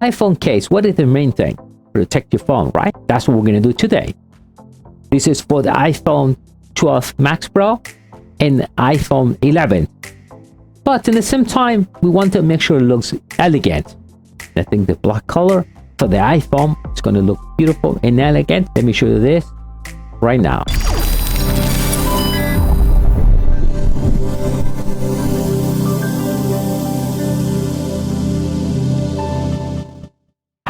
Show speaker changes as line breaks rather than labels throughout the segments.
iPhone case, what is the main thing? Protect your phone, right? That's what we're going to do today. This is for the iPhone 12 Max Pro and iPhone 11. But in the same time, we want to make sure it looks elegant. I think the black color for the iPhone is going to look beautiful and elegant. Let me show you this right now.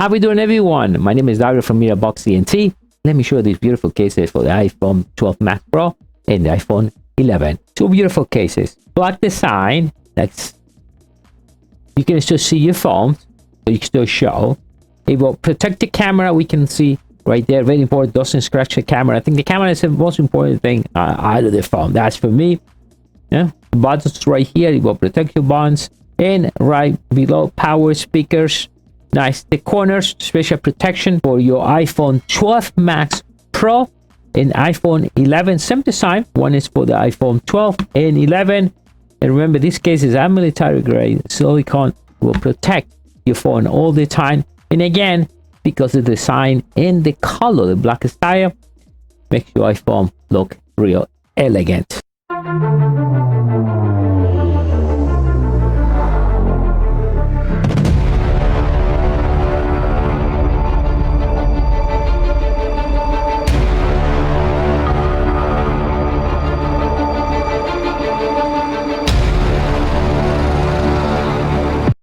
How we doing, everyone? My name is Dario from MEDIABOXENT. Let me show you these beautiful cases for the iPhone 12 Max Pro and the iPhone 11. Two beautiful cases. Black design. That's, you can still see your phone, so you can still show. It will protect the camera. We can see right there, very important, doesn't scratch the camera. I think the camera is the most important thing out of the phone. That's for me. Yeah, buttons right here, it will protect your buttons, and right below, power speakers. Nice. The corners, special protection for your iPhone 12 Max Pro and iPhone 11. Same design. One is for the iPhone 12 and 11. And remember, this case is a military grade silicone, will protect your phone all the time. And again, because the design and the color, the black style, makes your iPhone look real elegant.